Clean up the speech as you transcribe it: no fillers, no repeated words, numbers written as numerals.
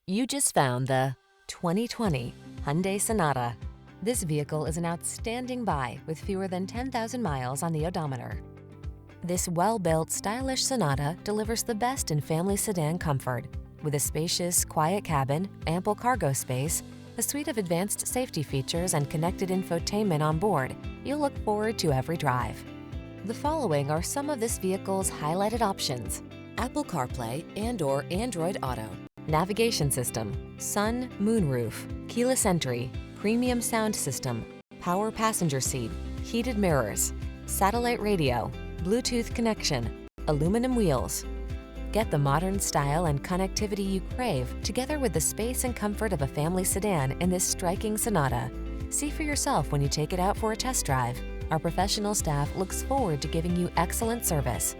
You just found the 2020 Hyundai Sonata. This vehicle is an outstanding buy with fewer than 10,000 miles on the odometer. This well-built, stylish Sonata delivers the best in family sedan comfort. With a spacious, quiet cabin, ample cargo space, a suite of advanced safety features, and connected infotainment on board, you'll look forward to every drive. The following are some of this vehicle's highlighted options: Apple CarPlay and/or Android Auto, navigation system, sun, moonroof, keyless entry, premium sound system, power passenger seat, heated mirrors, satellite radio, Bluetooth connection, aluminum wheels. Get the modern style and connectivity you crave together with the space and comfort of a family sedan in this striking Sonata. See for yourself when you take it out for a test drive. Our professional staff looks forward to giving you excellent service.